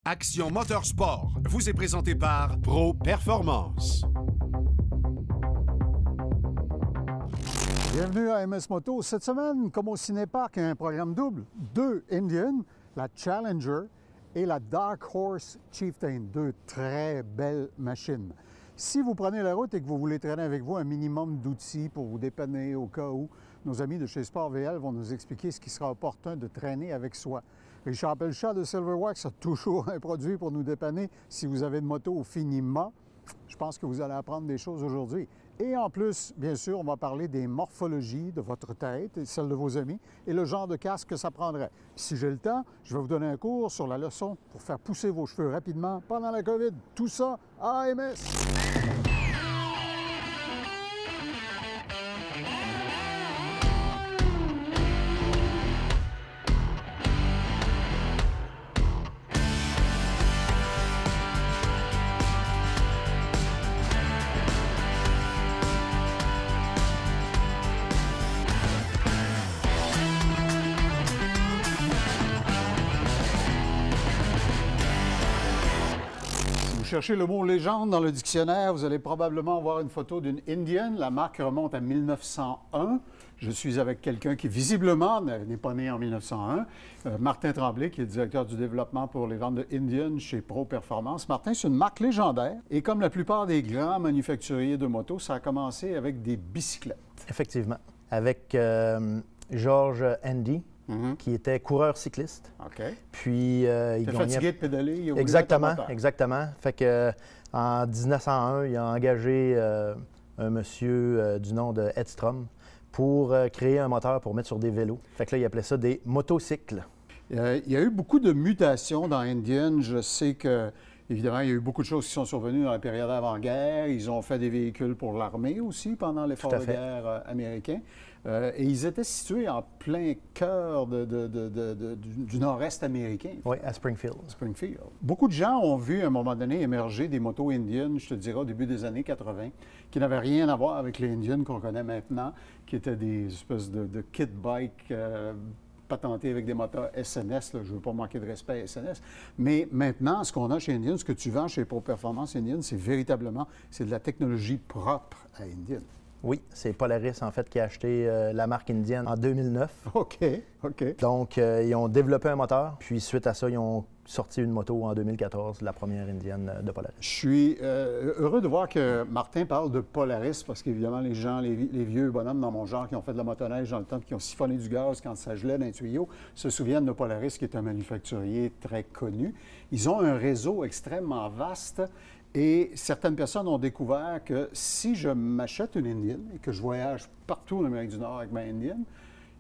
Action Motorsport vous est présenté par Pro Performance. Bienvenue à MS Moto. Cette semaine, comme au Cinéparc, il y a un programme double. Deux Indian, la Challenger et la Dark Horse Chieftain. Deux très belles machines. Si vous prenez la route et que vous voulez traîner avec vous un minimum d'outils pour vous dépanner au cas où, nos amis de chez Sport VL vont nous expliquer ce qui sera opportun de traîner avec soi. Richard Pelchat de Silverwax a toujours un produit pour nous dépanner si vous avez une moto au Finima. Je pense que vous allez apprendre des choses aujourd'hui. Et en plus, bien sûr, on va parler des morphologies de votre tête et celle de vos amis et le genre de casque que ça prendrait. Puis si j'ai le temps, je vais vous donner un cours sur la leçon pour faire pousser vos cheveux rapidement pendant la COVID. Tout ça à AMS. Cherchez le mot légende dans le dictionnaire, vous allez probablement voir une photo d'une Indian. La marque remonte à 1901. Je suis avec quelqu'un qui, visiblement, n'est pas né en 1901. Martin Tremblay, qui est directeur du développement pour les ventes de Indian chez Pro Performance. Martin, c'est une marque légendaire. Et comme la plupart des grands manufacturiers de motos, ça a commencé avec des bicyclettes. Effectivement. Avec George Andy, qui était coureur cycliste. OK. Puis, il gagnait... fatigué de pédaler, il a Exactement, exactement. Fait que en 1901, il a engagé un monsieur du nom de Edstrom pour créer un moteur pour mettre sur des vélos. Fait que là, il appelait ça des motocycles. Il y a eu beaucoup de mutations dans Indian. Je sais que, évidemment, il y a eu beaucoup de choses qui sont survenues dans la période avant-guerre. Ils ont fait des véhicules pour l'armée aussi pendant l'effort de guerre américain. Et ils étaient situés en plein cœur du nord-est américain. Oui, à Springfield. Springfield. Beaucoup de gens ont vu à un moment donné émerger des motos Indian, je te dirais, au début des années 80, qui n'avaient rien à voir avec les Indian qu'on connaît maintenant, qui étaient des espèces de kit bike patentés avec des moteurs SNS. Là, je ne veux pas manquer de respect à SNS. Mais maintenant, ce qu'on a chez Indian, ce que tu vends chez Pro Performance Indian, c'est véritablement de la technologie propre à Indian. Oui, c'est Polaris, en fait, qui a acheté la marque Indian en 2009. OK, OK. Donc, ils ont développé un moteur, puis suite à ça, ils ont sorti une moto en 2014, la première Indian de Polaris. Je suis heureux de voir que Martin parle de Polaris, parce qu'évidemment, les gens, les vieux bonhommes dans mon genre qui ont fait de la motoneige dans le temps, qui ont siphonné du gaz quand ça gelait d'un tuyau, se souviennent de Polaris, qui est un manufacturier très connu. Ils ont un réseau extrêmement vaste. Et certaines personnes ont découvert que si je m'achète une Indian et que je voyage partout en Amérique du Nord avec ma Indian,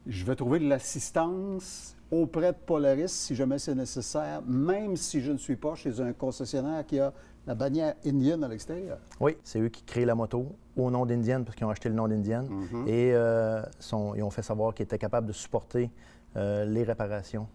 je vais trouver de l'assistance auprès de Polaris si jamais c'est nécessaire, même si je ne suis pas chez un concessionnaire qui a la bannière Indian à l'extérieur. Oui, c'est eux qui créent la moto au nom d'Indian parce qu'ils ont acheté le nom d'Indian. Et ils ont fait savoir qu'ils étaient capables de supporter les réparations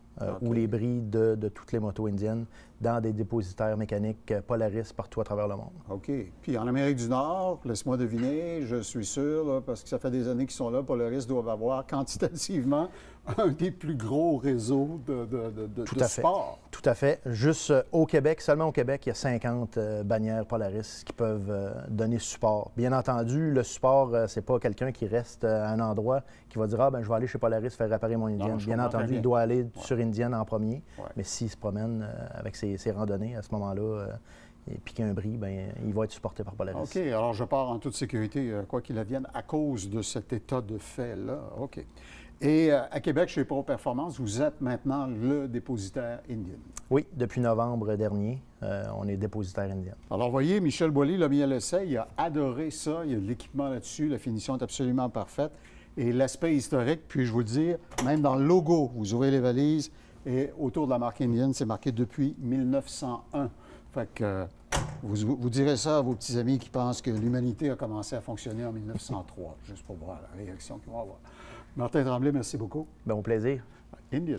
ou les bris de toutes les motos indiennes dans des dépositaires mécaniques Polaris partout à travers le monde. OK. Puis en Amérique du Nord, laisse-moi deviner, je suis sûr, là, parce que ça fait des années qu'ils sont là, Polaris doivent avoir quantitativement un des plus gros réseaux de sport. Tout à fait. Juste au Québec, seulement au Québec, il y a 50 bannières Polaris qui peuvent donner support. Bien entendu, le support, c'est pas quelqu'un qui reste à un endroit qui va dire « Ah, ben je vais aller chez Polaris faire réparer mon Indian ». Bien entendu, il doit aller sur Indian en premier, mais s'il se promène avec ses randonnées à ce moment-là, et puis qu'il y a un bris, bien, il va être supporté par Polaris. OK. Alors, je pars en toute sécurité, quoi qu'il advienne, à cause de cet état de fait-là. OK. Et à Québec, chez Pro Performance, vous êtes maintenant le dépositaire Indian. Oui, depuis novembre dernier, on est dépositaire Indian. Alors, vous voyez, Michel Boilly l'a mis à l'essai. Il a adoré ça. Il y a de l'équipement là-dessus. La finition est absolument parfaite. Et l'aspect historique, puis je vous le dire, même dans le logo, vous ouvrez les valises et autour de la marque Indian, c'est marqué depuis 1901. Fait que vous direz ça à vos petits amis qui pensent que l'humanité a commencé à fonctionner en 1903, juste pour voir la réaction qu'ils vont avoir. Martin Tremblay, merci beaucoup. Bien, au plaisir. Indian.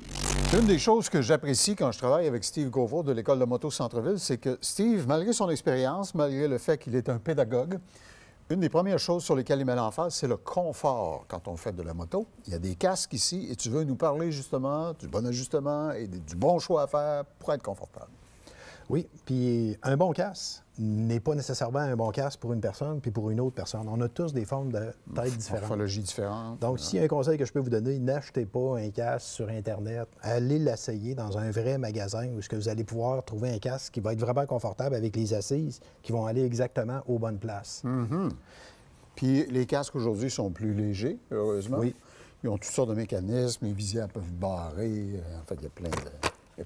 Une des choses que j'apprécie quand je travaille avec Steve Gauvreau de l'École de moto Centre-Ville, c'est que Steve, malgré son expérience, malgré le fait qu'il est un pédagogue, une des premières choses sur lesquelles il met l'emphase, c'est le confort quand on fait de la moto. Il y a des casques ici et tu veux nous parler justement du bon ajustement et du bon choix à faire pour être confortable. Oui, puis un bon casque n'est pas nécessairement un bon casque pour une personne puis pour une autre personne. On a tous des formes de tête différentes. Morphologie différente. Donc, s'il y a un conseil que je peux vous donner, n'achetez pas un casque sur Internet. Allez l'essayer dans un vrai magasin où vous allez pouvoir trouver un casque qui va être vraiment confortable avec les assises qui vont aller exactement aux bonnes places. Puis les casques aujourd'hui sont plus légers, heureusement. Oui. Ils ont toutes sortes de mécanismes, les visières peuvent barrer. En fait, il y a plein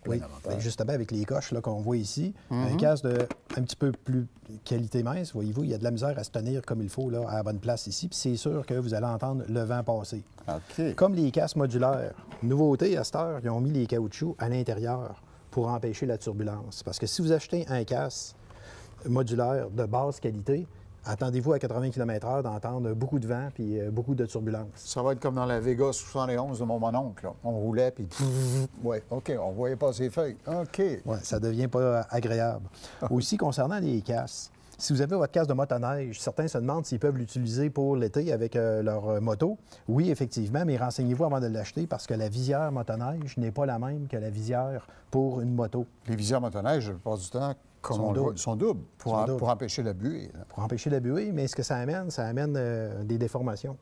Oui, d'avantages. bien, justement, avec les coches là, qu'on voit ici, un casque de un petit peu plus qualité mince, voyez-vous, il y a de la misère à se tenir comme il faut là, à la bonne place ici. Puis c'est sûr que vous allez entendre le vent passer. OK. Comme les casques modulaires, nouveauté à cette heure, ils ont mis les caoutchoucs à l'intérieur pour empêcher la turbulence. Parce que si vous achetez un casque modulaire de basse qualité, attendez-vous à 80 km/h d'entendre beaucoup de vent puis beaucoup de turbulence. Ça va être comme dans la Vega 71 de mon mononcle. Là. On roulait, puis... Oui, OK, on voyait pas ses feuilles. OK. Oui, ça devient pas agréable. Aussi, concernant les casques, si vous avez votre casque de motoneige, certains se demandent s'ils peuvent l'utiliser pour l'été avec leur moto. Oui, effectivement, mais renseignez-vous avant de l'acheter parce que la visière motoneige n'est pas la même que la visière pour une moto. Les visières motoneige, la plupart du temps, comme on le voit, sont doubles pour empêcher la buée. Là. Pour empêcher la buée, mais ce que ça amène des déformations,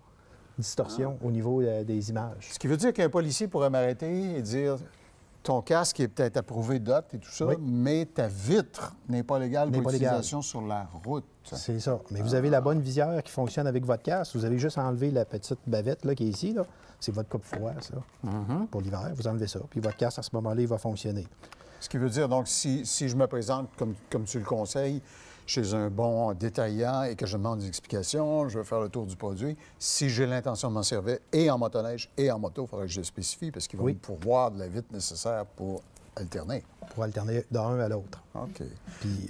distorsions au niveau des images. Ce qui veut dire qu'un policier pourrait m'arrêter et dire ton casque est peut-être approuvé DOT et tout ça, mais ta vitre n'est pas légale pour l'utilisation sur la route. C'est ça. Mais vous avez la bonne visière qui fonctionne avec votre casque. Vous avez juste enlevé la petite bavette là, qui est ici. Là. C'est votre coupe-froid, ça, pour l'hiver. Vous enlevez ça. Puis votre casque, à ce moment-là, il va fonctionner. Ce qui veut dire, donc, si je me présente, comme tu le conseilles, chez un bon détaillant et que je demande des explications, je veux faire le tour du produit, si j'ai l'intention de m'en servir et en motoneige et en moto, il faudrait que je le spécifie parce qu'il va me pourvoir de la vitre nécessaire pour alterner. Pour alterner d'un à l'autre. OK. Puis,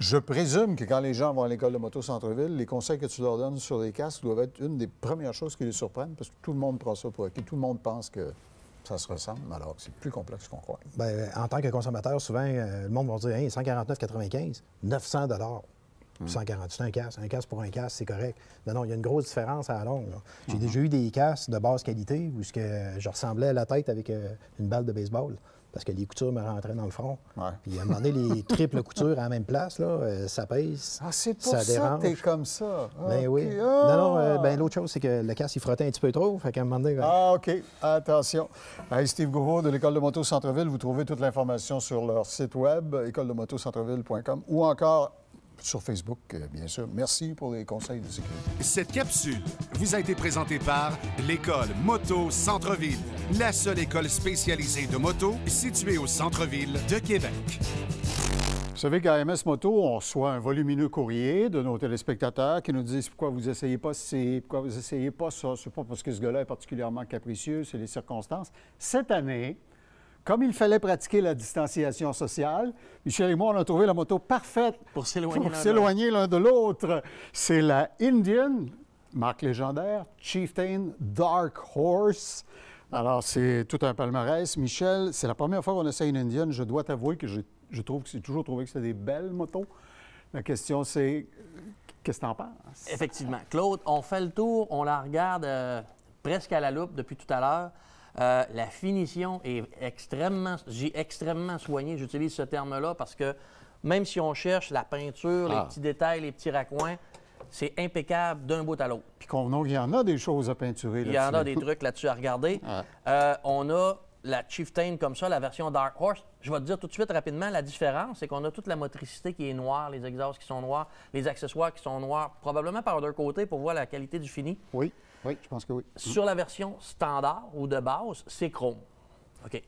je présume que quand les gens vont à l'école de moto centre-ville, les conseils que tu leur donnes sur les casques doivent être une des premières choses qui les surprennent parce que tout le monde prend ça pour acquis. Tout le monde pense que ça se ressemble, alors c'est plus complexe qu'on croit. Bien, en tant que consommateur, souvent, le monde va dire hey, 149,95 900 140, c'est un casque. Un casque pour un casque, c'est correct. Non, il y a une grosse différence à la longue. J'ai déjà eu des casques de basse qualité où je ressemblais à la tête avec une balle de baseball parce que les coutures me rentraient dans le front. Ouais. Puis à un moment donné, les triples coutures à la même place, là, ça pèse. Ah, c'est pour ça dérange. que t'es comme ça. Ben oui. Ah! Non, ben l'autre chose, c'est que le casque, il frottait un petit peu trop. Fait qu'à un moment donné... Ah, OK. Attention. Hey, Steve Gouraud de l'École de moto Centre-ville. Vous trouvez toute l'information sur leur site web, écoledemotocentreville.com, ou encore sur Facebook, bien sûr. Merci pour les conseils de sécurité. Cette capsule vous a été présentée par l'École Moto Centre-ville, la seule école spécialisée de moto située au centre-ville de Québec. Vous savez qu'à MS Moto, on reçoit un volumineux courrier de nos téléspectateurs qui nous disent pourquoi vous essayez pas ci, pourquoi vous essayez pas ça. C'est pas parce que ce gars-là est particulièrement capricieux, c'est les circonstances. Cette année, comme il fallait pratiquer la distanciation sociale, Michel et moi, on a trouvé la moto parfaite pour s'éloigner l'un de l'autre. C'est la Indian, marque légendaire, Chieftain Dark Horse. Alors, c'est tout un palmarès. Michel, c'est la première fois qu'on essaie une Indian. Je dois t'avouer que j'ai toujours trouvé que c'était des belles motos. La question, c'est qu'est-ce que tu en penses? Effectivement. Claude, on fait le tour, on la regarde presque à la loupe depuis tout à l'heure. La finition est extrêmement soignée. J'utilise ce terme-là parce que même si on cherche la peinture, les petits détails, les petits raccoins, c'est impeccable d'un bout à l'autre. Puis convenons qu'il y en a des choses à peinturer là-dessus. Il y en a des trucs là-dessus à regarder. On a la Chieftain comme ça, la version Dark Horse. Je vais te dire tout de suite rapidement, la différence, c'est qu'on a toute la motricité qui est noire, les exhausts qui sont noirs, les accessoires qui sont noirs, probablement par d'un côté pour voir la qualité du fini. Oui, je pense que oui. Sur la version standard ou de base, c'est chrome. OK.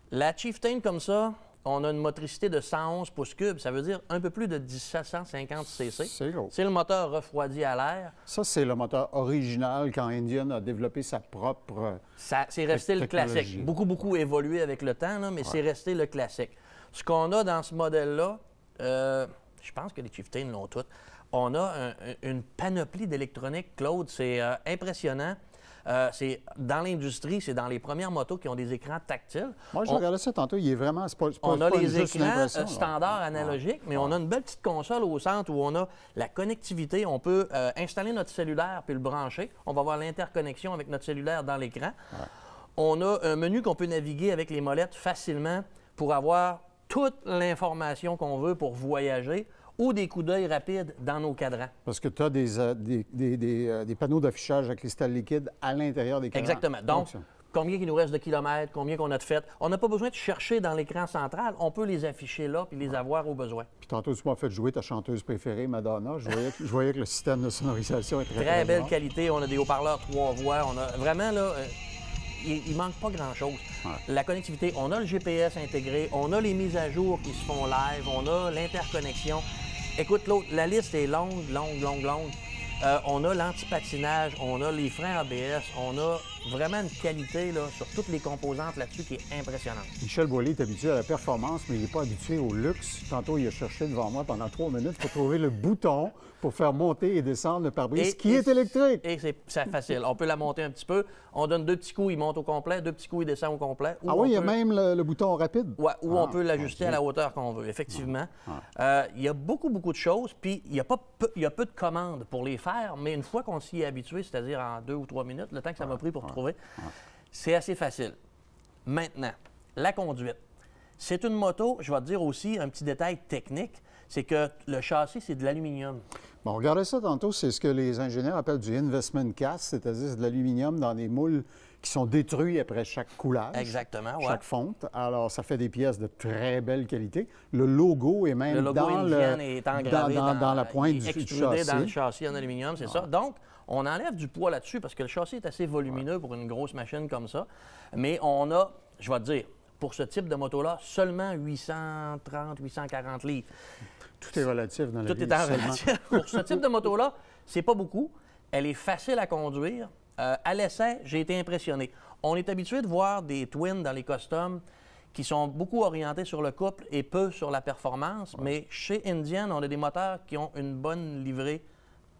La Chieftain comme ça, on a une motricité de 111 pouces cubes. Ça veut dire un peu plus de 1750 cc. C'est gros. C'est le moteur refroidi à l'air. Ça, c'est le moteur original quand Indian a développé sa propre C'est resté le classique. Beaucoup évolué avec le temps, là, mais c'est resté le classique. Ce qu'on a dans ce modèle-là, je pense que les Chieftain l'ont toutes. On a une panoplie d'électronique, Claude. C'est impressionnant. Dans l'industrie, c'est dans les premières motos qui ont des écrans tactiles. Moi, je regardais ça tantôt, il est vraiment... On a les écrans standards analogiques, mais on a une belle petite console au centre où on a la connectivité. On peut installer notre cellulaire puis le brancher. On va avoir l'interconnexion avec notre cellulaire dans l'écran. On a un menu qu'on peut naviguer avec les molettes facilement pour avoir toute l'information qu'on veut pour voyager ou des coups d'œil rapides dans nos cadrans. Parce que tu as des panneaux d'affichage à cristal liquide à l'intérieur des cadrans. Exactement. Donc, combien il nous reste de kilomètres, combien qu'on a de fait. On n'a pas besoin de chercher dans l'écran central. On peut les afficher là puis les avoir au besoin. Puis tantôt, tu m'as fait jouer ta chanteuse préférée, Madonna. Je voyais que le système de sonorisation est très belle qualité. On a des haut-parleurs 3 voix. On a vraiment, là, il manque pas grand-chose. Ouais. La connectivité, on a le GPS intégré, on a les mises à jour qui se font live, on a l'interconnexion. Écoute, l'autre, la liste est longue. On a l'antipatinage, on a les freins ABS, on a vraiment une qualité là, sur toutes les composantes là-dessus qui est impressionnante. Michel Boilly est habitué à la performance, mais il n'est pas habitué au luxe. Tantôt, il a cherché devant moi pendant 3 minutes pour trouver le bouton pour faire monter et descendre le pare-brise qui est électrique. Et c'est facile. On peut la monter un petit peu. On donne 2 petits coups, il monte au complet. 2 petits coups, il descend au complet. Ah oui, il y a même le bouton rapide? Oui, où on peut l'ajuster à la hauteur qu'on veut, effectivement. Il y a beaucoup de choses, puis il y a peu de commandes pour les faire, mais une fois qu'on s'y est habitué, c'est-à-dire en 2 ou 3 minutes, le temps que ça m'a pris pour trouver, c'est assez facile. Maintenant, la conduite. C'est une moto, je vais te dire aussi un petit détail technique, c'est que le châssis, c'est de l'aluminium. Bon, regardez ça tantôt, c'est ce que les ingénieurs appellent du investment cast, c'est-à-dire de l'aluminium dans des moules qui sont détruits après chaque coulage. Exactement, oui. Chaque fonte. Alors, ça fait des pièces de très belle qualité. Le logo est même dans est engravé dans la pointe du châssis. Dans le châssis en aluminium, c'est ça. Donc, on enlève du poids là-dessus parce que le châssis est assez volumineux pour une grosse machine comme ça. Mais on a, je vais te dire, pour ce type de moto-là, seulement 830, 840 livres. Tout est relatif dans la vie. Tout est relatif. Pour ce type de moto-là, c'est pas beaucoup. Elle est facile à conduire. À l'essai, j'ai été impressionné. On est habitué de voir des twins dans les customs qui sont beaucoup orientés sur le couple et peu sur la performance, mais chez Indian, on a des moteurs qui ont une bonne livrée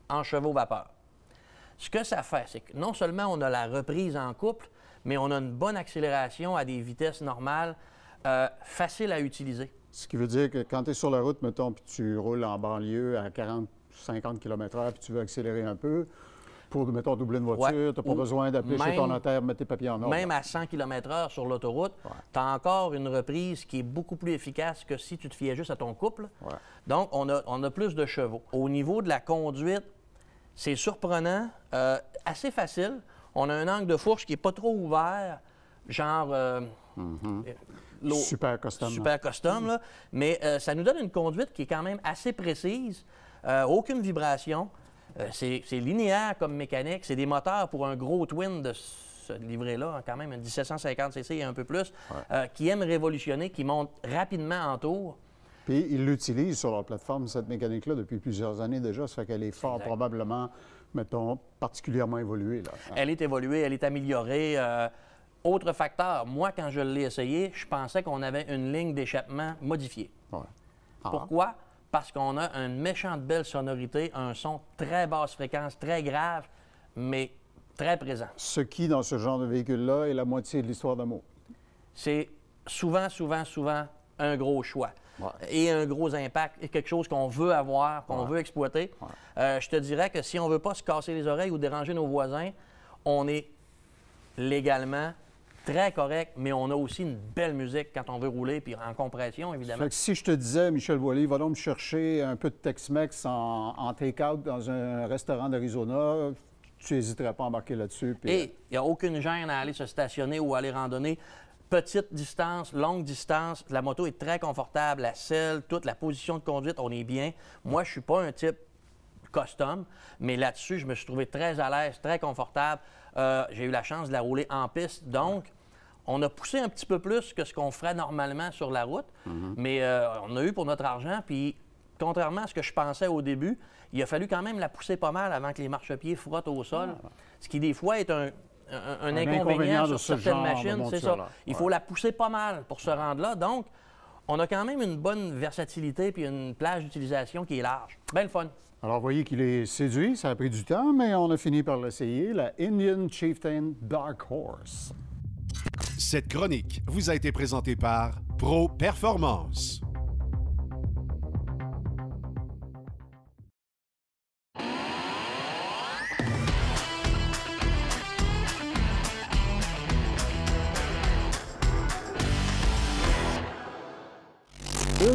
en chevaux vapeur. Ce que ça fait, c'est que non seulement on a la reprise en couple, mais on a une bonne accélération à des vitesses normales, faciles à utiliser. Ce qui veut dire que quand tu es sur la route, mettons, puis tu roules en banlieue à 40-50 km/h, puis tu veux accélérer un peu, pour, mettons, doubler une voiture, tu n'as pas besoin d'appeler chez ton notaire, mettre tes papiers en ordre. Même à 100 km/h sur l'autoroute, tu as encore une reprise qui est beaucoup plus efficace que si tu te fiais juste à ton couple. Donc, on a plus de chevaux. Au niveau de la conduite, c'est surprenant, assez facile. On a un angle de fourche qui n'est pas trop ouvert, genre... Super custom. Super custom, là. Mais ça nous donne une conduite qui est quand même assez précise, aucune vibration. C'est linéaire comme mécanique. C'est des moteurs pour un gros twin de ce livret-là, quand même, un 1750 cc et un peu plus, qui aime révolutionner, qui monte rapidement en tour. Puis ils l'utilisent sur leur plateforme, cette mécanique-là, depuis plusieurs années déjà. Ça fait qu'elle est fort probablement, mettons, particulièrement évoluée. Là. Elle est évoluée, elle est améliorée. Autre facteur, moi, quand je l'ai essayé, je pensais qu'on avait une ligne d'échappement modifiée. Pourquoi? Parce qu'on a une méchante belle sonorité, un son très basse fréquence, très grave, mais très présent. Ce qui, dans ce genre de véhicule-là, est la moitié de l'histoire d'amour. C'est souvent un gros choix. Et un gros impact, et quelque chose qu'on veut avoir, qu'on veut exploiter. Je te dirais que si on ne veut pas se casser les oreilles ou déranger nos voisins, on est légalement très correct, mais on a aussi une belle musique quand on veut rouler, puis en compression, évidemment. Fait que si je te disais, Michel Boilly, va donc me chercher un peu de Tex-Mex en take-out dans un restaurant d'Arizona, tu n'hésiterais pas à embarquer là-dessus. Puis... Et il n'y a aucune gêne à aller se stationner ou aller randonner. Petite distance, longue distance, la moto est très confortable, la selle, toute la position de conduite, on est bien. Moi, je ne suis pas un type custom, mais là-dessus, je me suis trouvé très à l'aise, très confortable. J'ai eu la chance de la rouler en piste, donc on a poussé un petit peu plus que ce qu'on ferait normalement sur la route, mais on a eu pour notre argent, puis contrairement à ce que je pensais au début, il a fallu quand même la pousser pas mal avant que les marchepieds frottent au sol, ce qui des fois est un inconvénient sur certaines machines, c'est ça. Il faut la pousser pas mal pour se rendre là, donc on a quand même une bonne versatilité puis une plage d'utilisation qui est large. Bien le fun. Alors, vous voyez qu'il est séduit, ça a pris du temps, mais on a fini par l'essayer, la Indian Chieftain Dark Horse. Cette chronique vous a été présentée par Pro Performance.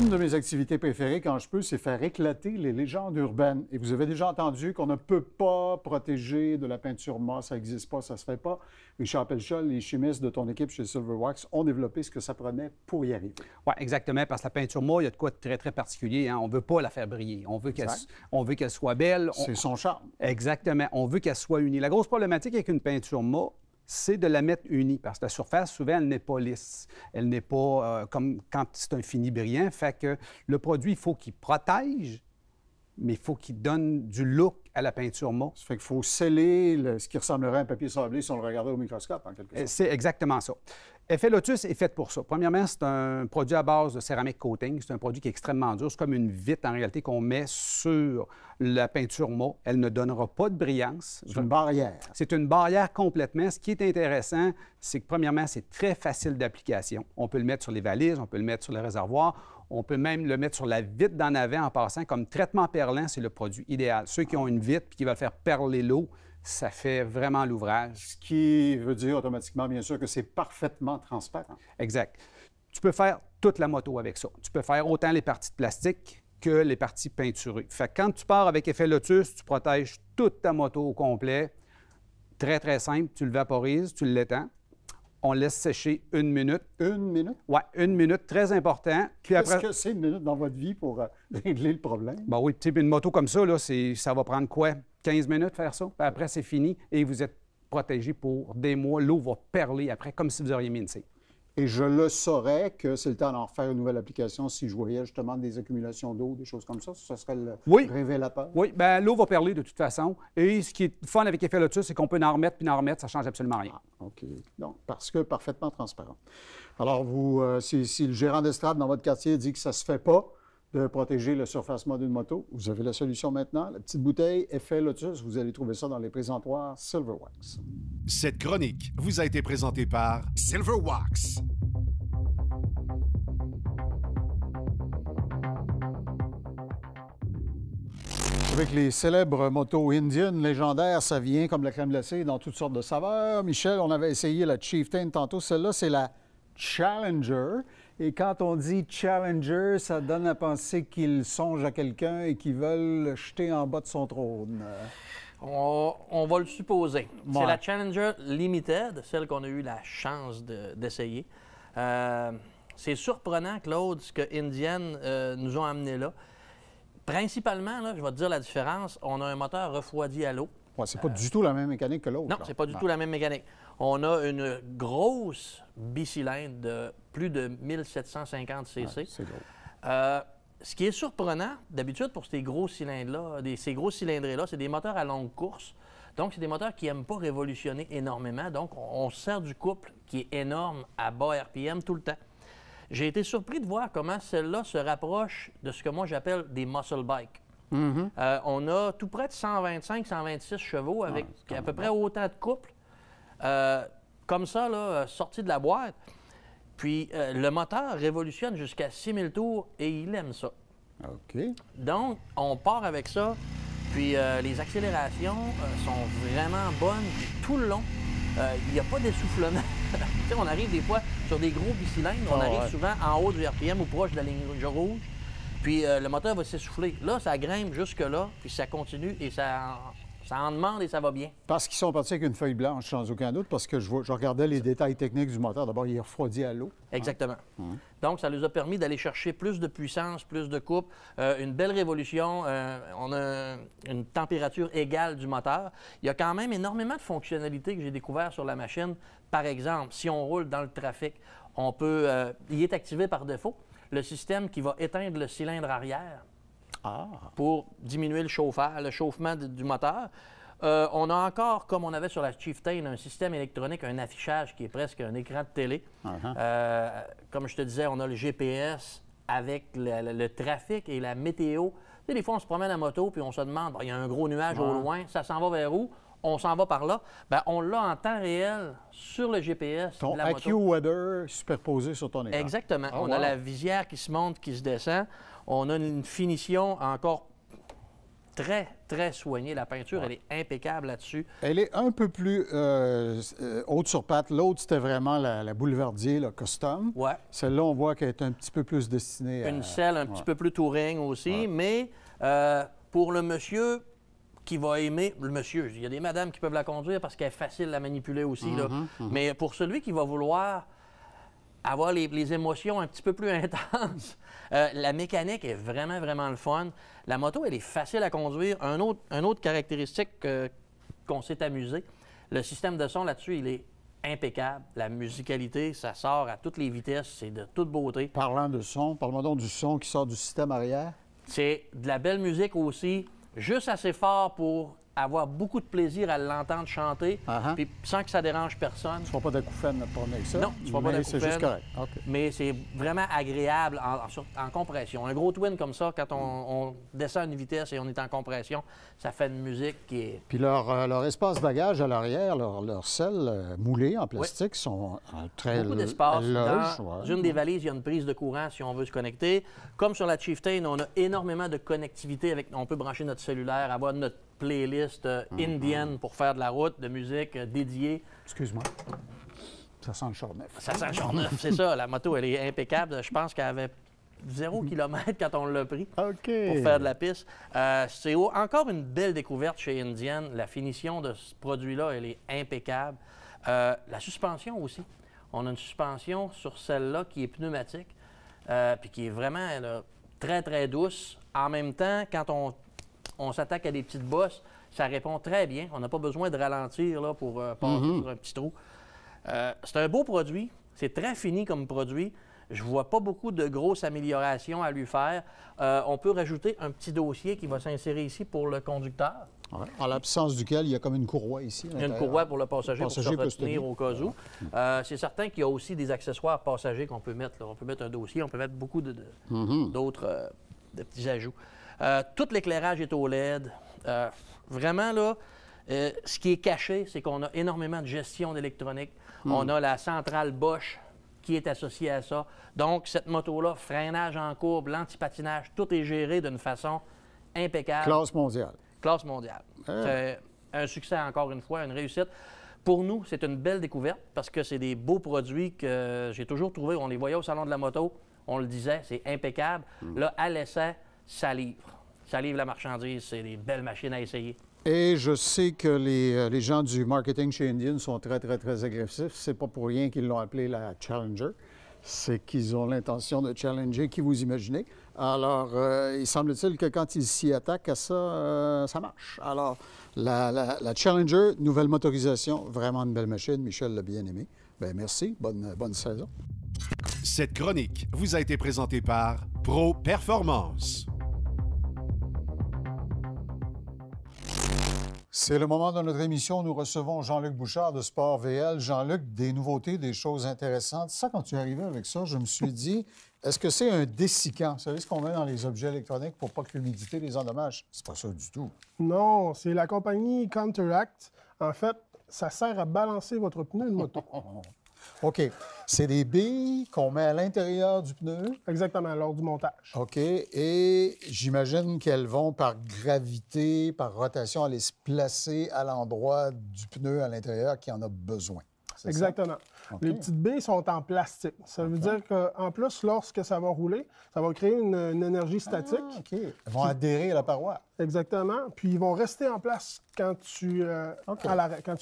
Une de mes activités préférées quand je peux, c'est faire éclater les légendes urbaines. Et vous avez déjà entendu qu'on ne peut pas protéger de la peinture mât, ça n'existe pas, ça ne se fait pas. Richard Pelchol, les chimistes de ton équipe chez Silverwax ont développé ce que ça prenait pour y arriver. Oui, exactement, parce que la peinture mât, il y a de quoi de très, très particulier. Hein? On ne veut pas la faire briller. On veut qu'elle soit belle. C'est son charme. Exactement. On veut qu'elle soit unie. La grosse problématique avec une peinture mât, c'est de la mettre unie, parce que la surface, souvent, elle n'est pas lisse. Elle n'est pas comme quand c'est un fini brillant. Fait que le produit, il faut qu'il protège, mais il faut qu'il donne du look à la peinture mât. Ça fait qu'il faut sceller ce qui ressemblerait à un papier sablé si on le regardait au microscope, en quelque sorte. C'est exactement ça. Effet Lotus est fait pour ça. Premièrement, c'est un produit à base de céramique coating. C'est un produit qui est extrêmement dur. C'est comme une vitre, en réalité, qu'on met sur la peinture mât. Elle ne donnera pas de brillance. C'est une barrière. C'est une barrière complètement. Ce qui est intéressant, c'est que, premièrement, c'est très facile d'application. On peut le mettre sur les valises, on peut le mettre sur le réservoir, on peut même le mettre sur la vitre d'en avant en passant. Comme traitement perlant, c'est le produit idéal. Ceux qui ont une vitre et qui veulent faire perler l'eau, ça fait vraiment l'ouvrage. Ce qui veut dire automatiquement, bien sûr, que c'est parfaitement transparent. Exact. Tu peux faire toute la moto avec ça. Tu peux faire autant les parties de plastique que les parties peinturées. Fait que quand tu pars avec Effet Lotus, tu protèges toute ta moto au complet. Très, très simple. Tu le vaporises, tu l'étends. On laisse sécher 1 minute. 1 minute? Oui, 1 minute, très important. Puis après... Est-ce que c'est 1 minute dans votre vie pour régler le problème? Ben oui, tu sais, une moto comme ça, là, ça va prendre quoi? 15 minutes faire ça? Puis après, c'est fini et vous êtes protégé pour des mois. L'eau va perler après, comme si vous auriez mis une cire. Et je le saurais que c'est le temps d'en refaire une nouvelle application si je voyais justement des accumulations d'eau, des choses comme ça. Ce serait le révélateur. Oui, bien l'eau va perler de toute façon. Et ce qui est fun avec Effet Lotus, c'est qu'on peut en remettre puis en remettre, ça ne change absolument rien. Ah, OK. Donc, parce que parfaitement transparent. Alors, vous, si le gérant d'estrade dans votre quartier dit que ça ne se fait pas de protéger le surfacement d'une moto, vous avez la solution maintenant. La petite bouteille Effet Lotus, vous allez trouver ça dans les présentoirs Silverwax. Cette chronique vous a été présentée par Silverwax. Avec les célèbres motos Indian légendaires, ça vient comme la crème glacée dans toutes sortes de saveurs. Michel, on avait essayé la Chieftain tantôt. Celle-là, c'est la Challenger. Et quand on dit Challenger, ça donne à penser qu'ils songent à quelqu'un et qu'ils veulent le jeter en bas de son trône. On va le supposer. Ouais. C'est la Challenger Limited, celle qu'on a eu la chance d'essayer. C'est surprenant, Claude, ce que Indian nous ont amené là. Principalement, là, je vais te dire la différence, on a un moteur refroidi à l'eau. Ouais, c'est pas du tout la même mécanique que l'autre. Non, c'est pas du tout la même mécanique. On a une grosse bicylindre de plus de 1750 cc. Ouais, c'est gros. Ce qui est surprenant, d'habitude, pour ces gros cylindres-là, ces gros cylindrés-là, c'est des moteurs à longue course. Donc, c'est des moteurs qui n'aiment pas révolutionner énormément. Donc, on sert du couple qui est énorme à bas RPM tout le temps. J'ai été surpris de voir comment celle-là se rapproche de ce que moi j'appelle des muscle bikes. On a tout près de 125-126 chevaux avec à peu près autant de couple. Comme ça, là, sorti de la boîte. Puis le moteur révolutionne jusqu'à 6000 tours et il aime ça. OK. Donc, on part avec ça. Puis les accélérations sont vraiment bonnes tout le long. Il n'y a pas d'essoufflement. On arrive des fois sur des gros bicylindres, on arrive souvent en haut du RPM ou proche de la ligne rouge. Puis le moteur va s'essouffler. Là, ça grimpe jusque-là, puis ça continue et ça en demande et ça va bien. Parce qu'ils sont partis avec une feuille blanche, sans aucun doute, parce que je regardais les détails techniques du moteur. D'abord, il est refroidi à l'eau. Exactement. Donc, ça nous a permis d'aller chercher plus de puissance, plus de coupe, une belle révolution. On a une température égale du moteur. Il y a quand même énormément de fonctionnalités que j'ai découvertes sur la machine. Par exemple, si on roule dans le trafic, on peut... il est activé par défaut. Le système qui va éteindre le cylindre arrière pour diminuer le chauffement du moteur. On a encore, comme on avait sur la Chieftain, un système électronique, un affichage qui est presque un écran de télé. Comme je te disais, on a le GPS avec le trafic et la météo. Tu sais, des fois, on se promène à moto puis on se demande, il y a un gros nuage au loin, ça s'en va vers où? On s'en va par là. Bien, on l'a en temps réel sur le GPS Ton de la moto. AccuWeather superposé sur ton écran. Exactement. On a la visière qui se monte, qui se descend. On a une finition encore très, très soignée. La peinture, elle est impeccable là-dessus. Elle est un peu plus haute sur patte. L'autre, c'était vraiment la Boulevardier, la custom. Ouais. Celle-là, on voit qu'elle est un petit peu plus destinée à... Une selle un petit peu plus touring aussi, mais pour le monsieur qui va aimer, le monsieur, il y a des madames qui peuvent la conduire parce qu'elle est facile à manipuler aussi, là. Mais pour celui qui va vouloir avoir les émotions un petit peu plus intenses, la mécanique est vraiment, vraiment le fun. La moto, elle est facile à conduire. Un autre caractéristique qu'on s'est amusé, le système de son là-dessus, il est impeccable. La musicalité, ça sort à toutes les vitesses, c'est de toute beauté. Parlant de son, parle-moi donc du son qui sort du système arrière. C'est de la belle musique aussi, juste assez fort pour avoir beaucoup de plaisir à l'entendre chanter, puis sans que ça dérange personne. Tu ne feras pas d'acouphènes pour avec ça? Non, tu ne feras pas d'acouphènes. C'est juste correct. Okay. Mais c'est vraiment agréable en compression. Un gros twin comme ça, quand on descend à une vitesse et on est en compression, ça fait une musique qui est... Puis leur espace bagage à l'arrière, leurs selles moulées en plastique sont très beaucoup d'espace. Dans une des valises, il y a une prise de courant si on veut se connecter. Comme sur la Chieftain, on a énormément de connectivité. On peut brancher notre cellulaire, avoir notre playlist indienne pour faire de la route, de musique dédiée. Excuse-moi. Ça sent le Char-neuf. Ça sent le Char-neuf, c'est ça. La moto, elle est impeccable. Je pense qu'elle avait 0 km quand on l'a pris pour faire de la piste. C'est encore une belle découverte chez Indian. La finition de ce produit-là, elle est impeccable. La suspension aussi. On a une suspension sur celle-là qui est pneumatique, puis qui est vraiment très, très douce. En même temps, quand on s'attaque à des petites bosses, ça répond très bien. On n'a pas besoin de ralentir là, pour passer sur un petit trou. C'est un beau produit. C'est très fini comme produit. Je ne vois pas beaucoup de grosses améliorations à lui faire. On peut rajouter un petit dossier qui va s'insérer ici pour le conducteur. Ouais. En l'absence duquel il y a comme une courroie ici. Il y a une courroie pour le passager pour se retenir au cas où. C'est certain qu'il y a aussi des accessoires passagers qu'on peut mettre. Là. On peut mettre un dossier, on peut mettre beaucoup d'autres petits ajouts. Tout l'éclairage est au LED. Vraiment, là, ce qui est caché, c'est qu'on a énormément de gestion d'électronique. On a la centrale Bosch qui est associée à ça. Donc, cette moto-là, freinage en courbe, l'antipatinage, tout est géré d'une façon impeccable. Classe mondiale. Classe mondiale. C'est un succès, encore une fois, une réussite. Pour nous, c'est une belle découverte parce que c'est des beaux produits que j'ai toujours trouvés. On les voyait au Salon de la moto, on le disait, c'est impeccable. Là, à l'essai, ça livre. Ça livre la marchandise, c'est des belles machines à essayer. Et je sais que les gens du marketing chez Indian sont très, très, très agressifs. C'est pas pour rien qu'ils l'ont appelée la Challenger. C'est qu'ils ont l'intention de challenger qui vous imaginez. Alors, il semble-t-il que quand ils s'y attaquent à ça, ça marche. Alors, la Challenger, nouvelle motorisation, vraiment une belle machine. Michel l'a bien aimé. Bien, merci. Bonne saison. Cette chronique vous a été présentée par Pro Performance. C'est le moment de notre émission où nous recevons Jean-Luc Bouchard de Sport VL. Jean-Luc, des nouveautés, des choses intéressantes. Ça, quand tu es arrivé avec ça, je me suis dit, est-ce que c'est un dessicant? Vous savez ce qu'on met dans les objets électroniques pour pas que l'humidité les endommage? C'est pas ça du tout. Non, c'est la compagnie Counteract. En fait, ça sert à balancer votre pneu de moto. OK. C'est des billes qu'on met à l'intérieur du pneu? Exactement, lors du montage. OK. Et j'imagine qu'elles vont par gravité, par rotation, aller se placer à l'endroit du pneu à l'intérieur qui en a besoin. Exactement. Okay. Les petites billes sont en plastique. Ça veut dire qu'en plus, lorsque ça va rouler, ça va créer une énergie statique. Ah, OK. Elles vont adhérer à la paroi. Exactement. Puis ils vont rester en place quand tu, quand tu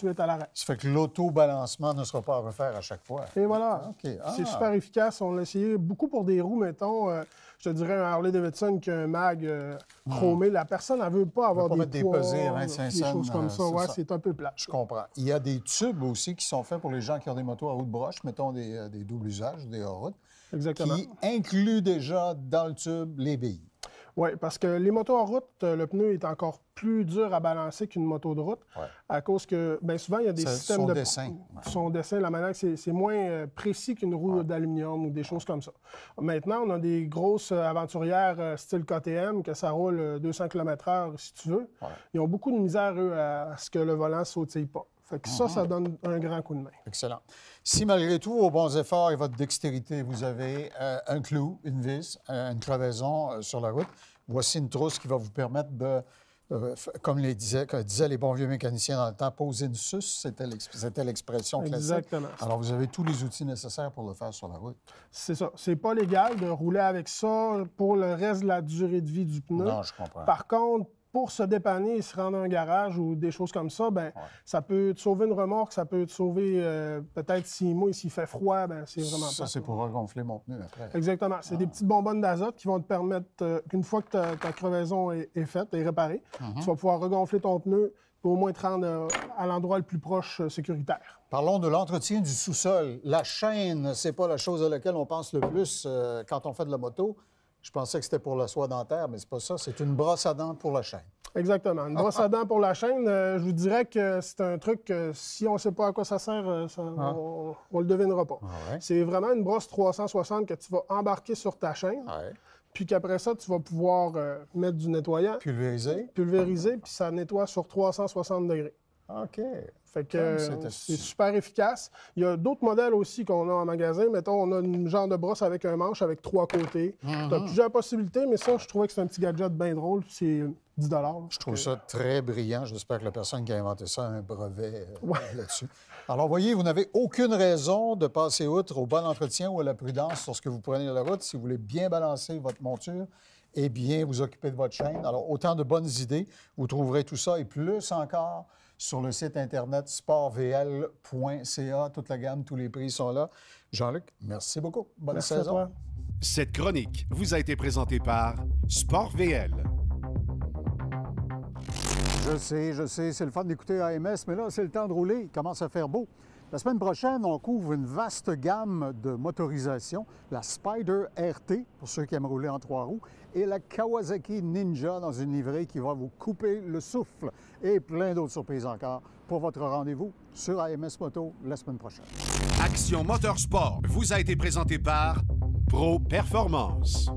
es à l'arrêt. Ça fait que l'autobalancement ne sera pas à refaire à chaque fois. Et voilà. Okay. C'est super efficace. On l'a essayé beaucoup pour des roues, mettons. Je te dirais un Harley-Davidson qui a un mag chromé. La personne, elle ne veut pas avoir des poids, pesées à 25 cents, des choses comme ça. Ouais, c'est un peu plat. Je comprends. Il y a des tubes aussi qui sont faits pour les gens qui ont des motos à roue de broche, mettons des doubles usages, des hors-routes, qui incluent déjà dans le tube les billes. Oui, parce que les motos en route, le pneu est encore plus dur à balancer qu'une moto de route, à cause que, bien souvent, il y a des systèmes de... Son dessin, la manière, c'est moins précis qu'une roue d'aluminium ou des choses comme ça. Maintenant, on a des grosses aventurières style KTM, que ça roule 200 km/h si tu veux. Ils ont beaucoup de misère, eux, à ce que le volant ne sautille pas. Fait que ça donne un grand coup de main. Excellent. Si malgré tout, vos bons efforts et votre dextérité, vous avez un clou, une vis, une crevaison sur la route, voici une trousse qui va vous permettre de Comme disaient les bons vieux mécaniciens dans le temps, poser une suce, c'était l'expression classique. Exactement. Alors, vous avez tous les outils nécessaires pour le faire sur la route. C'est ça. C'est pas légal de rouler avec ça pour le reste de la durée de vie du pneu. Non, je comprends. Par contre, pour se dépanner et se rendre à un garage ou des choses comme ça, ben, ça peut te sauver une remorque, ça peut te sauver peut-être s'il mouille, s'il fait froid, ben, c'est vraiment ça, c'est pour regonfler mon pneu après. Exactement. C'est des petites bonbonnes d'azote qui vont te permettre qu'une fois que ta crevaison est faite, est réparée, tu vas pouvoir regonfler ton pneu pour au moins te rendre à l'endroit le plus proche sécuritaire. Parlons de l'entretien du sous-sol. La chaîne, c'est pas la chose à laquelle on pense le plus quand on fait de la moto. Je pensais que c'était pour la soie dentaire, mais c'est pas ça. C'est une brosse à dents pour la chaîne. Exactement. Une brosse à dents pour la chaîne, je vous dirais que c'est un truc que si on ne sait pas à quoi ça sert, on ne le devinera pas. Ah ouais. C'est vraiment une brosse 360 que tu vas embarquer sur ta chaîne, puis qu'après ça, tu vas pouvoir mettre du nettoyant. Pulvériser, puis ça nettoie sur 360 degrés. OK. Fait que c'est super efficace. Il y a d'autres modèles aussi qu'on a en magasin. Mettons, on a une genre de brosse avec un manche avec 3 côtés. Tu as plusieurs possibilités, mais ça, je trouvais que c'est un petit gadget bien drôle. C'est 10 $. Je trouve ça très brillant. J'espère que la personne qui a inventé ça a un brevet là-dessus. Alors, voyez, vous n'avez aucune raison de passer outre au bon entretien ou à la prudence lorsque vous prenez la route. Si vous voulez bien balancer votre monture et bien vous occuper de votre chaîne. Alors, autant de bonnes idées. Vous trouverez tout ça et plus encore sur le site Internet sportvl.ca. Toute la gamme, tous les prix sont là. Jean-Luc, merci beaucoup. Bonne saison. À toi. Cette chronique vous a été présentée par SportVL. Je sais, c'est le fun d'écouter AMS, mais là, c'est le temps de rouler. Il commence à faire beau. La semaine prochaine, on couvre une vaste gamme de motorisations. La Spyder RT, pour ceux qui aiment rouler en 3 roues, et la Kawasaki Ninja dans une livrée qui va vous couper le souffle. Et plein d'autres surprises encore pour votre rendez-vous sur AMS Moto la semaine prochaine. Action Motorsport vous a été présenté par Pro Performance.